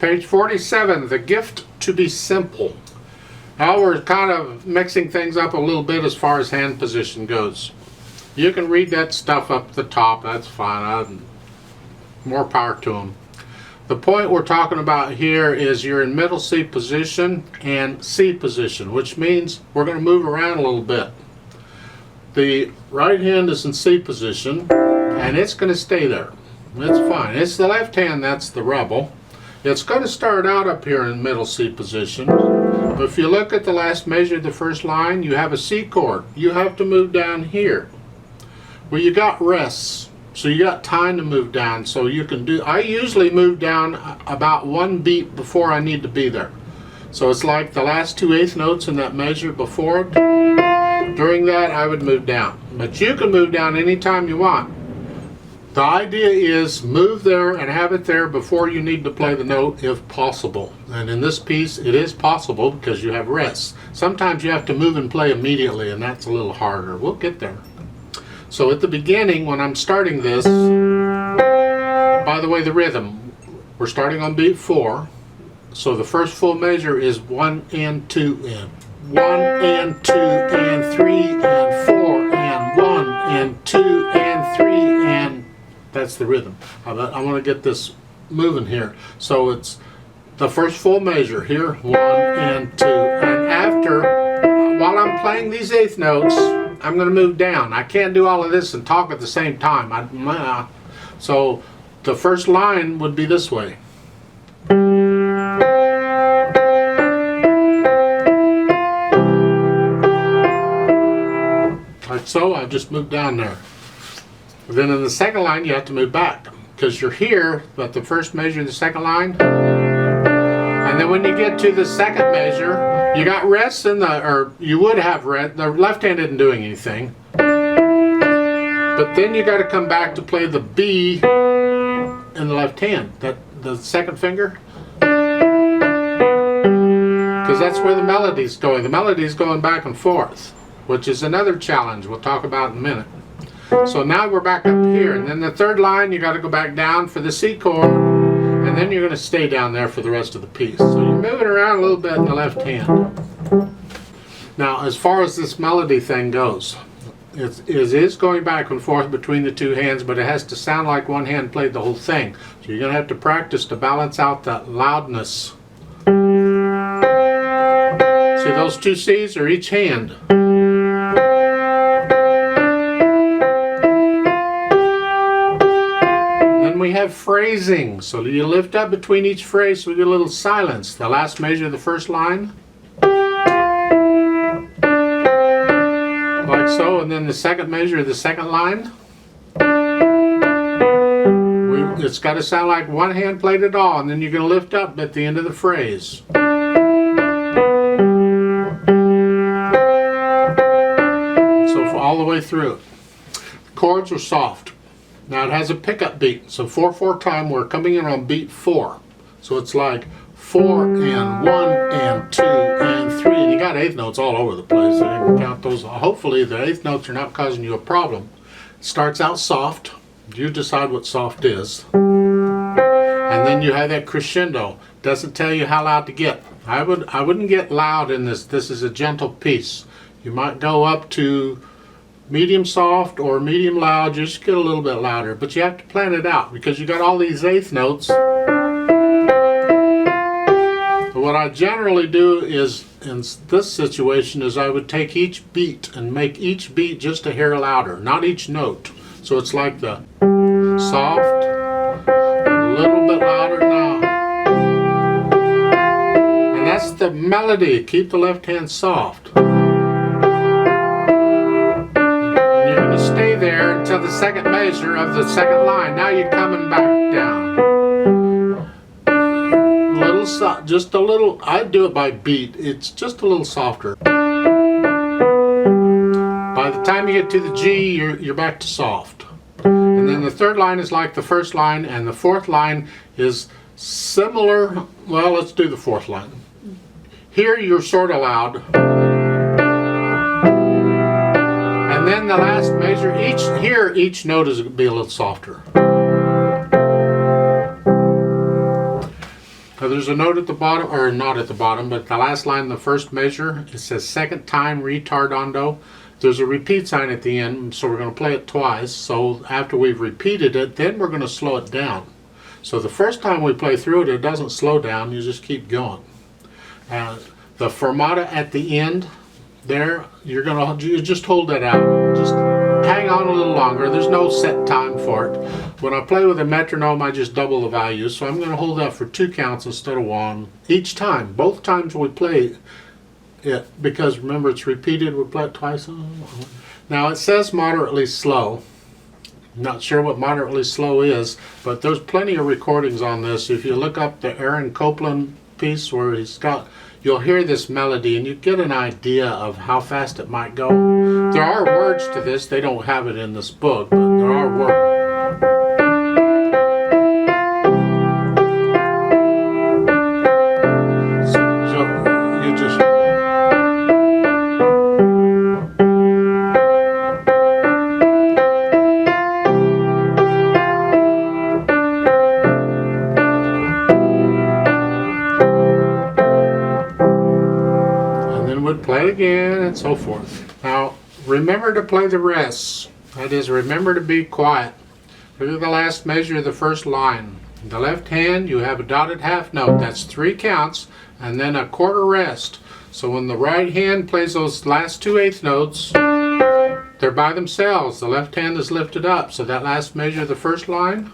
Page 47, the gift to be simple. Now we're kind of mixing things up a little bit as far as hand position goes. You can read that stuff up the top, that's fine. More power to them. The point we're talking about here is you're in middle C position and C position, which means we're going to move around a little bit. The right hand is in C position and it's going to stay there. It's fine. It's the left hand that's the rebel. It's going to start out up here in middle C position. But if you look at the last measure of the first line, you have a C chord. You have to move down here. Well, you got rests, so you got time to move down. So you can do, I usually move down about 1 beat before I need to be there. So it's like the last 2 eighth notes in that measure before it. During that, I would move down. But you can move down anytime you want. The idea is move there and have it there before you need to play the note if possible. And in this piece it is possible because you have rests. Sometimes you have to move and play immediately and that's a little harder. We'll get there. So at the beginning when I'm starting this, by the way, the rhythm, we're starting on beat 4. So the first full measure is 1 and 2 and 1 and 2 and 3 and 4 and 1 and 2 and 3 and that's the rhythm. I want to get this moving here. So it's the first full measure here, 1 and 2. And after, while I'm playing these eighth notes, I'm going to move down. I can't do all of this and talk at the same time. So the first line would be this way. Like so, I just moved down there. Then in the second line you have to move back because you're here at the first measure of the second line, and then when you get to the second measure you got rests in the, or you would have rest, the left hand isn't doing anything, but then you got to come back to play the B in the left hand, that the second finger, because that's where the melody's going. The melody's going back and forth, which is another challenge we'll talk about in a minute. So now we're back up here, and then the third line you got to go back down for the C chord, and then you're going to stay down there for the rest of the piece. So you're moving around a little bit in the left hand. Now as far as this melody thing goes, it is going back and forth between the two hands, but it has to sound like one hand played the whole thing. So you're going to have to practice to balance out that loudness. See, those 2 C's are each hand. We have phrasing, so you lift up between each phrase, so we get a little silence. The last measure of the first line, like so, and then the second measure of the second line. It's got to sound like one hand played it all, and then you're going to lift up at the end of the phrase. So all the way through it. The chords are soft. Now it has a pickup beat, so 4/4 time we're coming in on beat 4. So it's like 4 and 1 and 2 and 3, and you got eighth notes all over the place. So you can count those. Hopefully the eighth notes are not causing you a problem. It starts out soft. You decide what soft is. And then you have that crescendo. Doesn't tell you how loud to get. I wouldn't get loud in this. This is a gentle piece. You might go up to medium soft or medium loud, just get a little bit louder, but you have to plan it out because you got all these eighth notes. But what I generally do is, in this situation, is I would take each beat and make each beat just a hair louder, not each note. So it's like the soft, a little bit louder now. And that's the melody. Keep the left hand soft. Stay there until the second measure of the second line. Now you're coming back down. Just a little, I'd do it by beat. It's just a little softer. By the time you get to the G, you're back to soft. And then the third line is like the first line, and the fourth line is similar. Well, let's do the fourth line. Here you're sort of loud. And then the last measure, each note is going to be a little softer. Now there's a note at the bottom, or not at the bottom, but the last line, the first measure, it says second time retardando. There's a repeat sign at the end, so we're going to play it twice. So after we've repeated it, then we're going to slow it down. So the first time we play through it, it doesn't slow down, you just keep going. The fermata at the end there, you just hold that out. Just hang on a little longer. There's no set time for it. When I play with a metronome, I just double the value. So I'm going to hold that for 2 counts instead of 1 each time. Both times we play it, because remember it's repeated, we play it twice. Now it says moderately slow. Not sure what moderately slow is, but there's plenty of recordings on this. If you look up the Aaron Copland piece where you'll hear this melody and you get an idea of how fast it might go. There are words to this. They don't have it in this book, but there are words. Play it again, and so forth. Now, remember to play the rests. That is, remember to be quiet. Look at the last measure of the first line. In the left hand, you have a dotted half note. That's 3 counts, and then a quarter rest. So when the right hand plays those last 2 eighth notes, they're by themselves. The left hand is lifted up. So that last measure of the first line,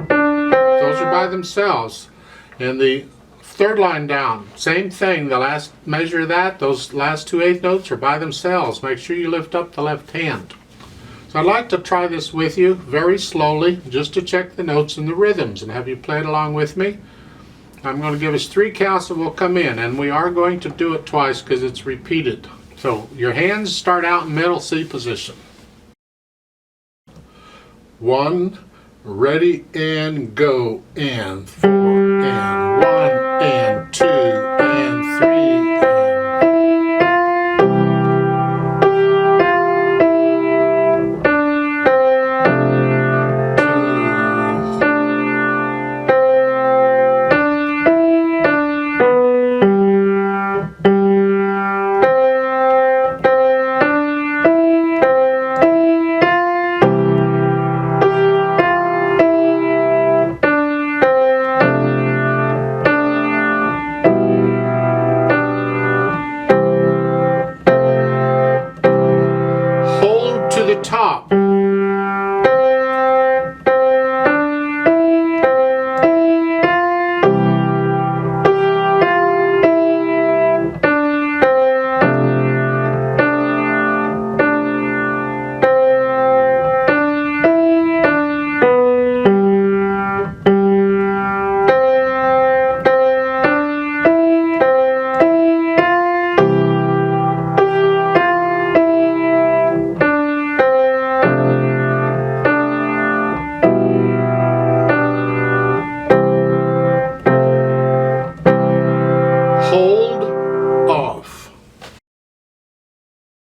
those are by themselves. And the third line down, same thing. The last measure of that, those last 2 eighth notes are by themselves. Make sure you lift up the left hand. So I'd like to try this with you very slowly, just to check the notes and the rhythms and have you play it along with me. I'm going to give us 3 counts and we'll come in, and we are going to do it twice because it's repeated. So your hands start out in middle C position. 1, ready and go, and 4, and 1, and 2,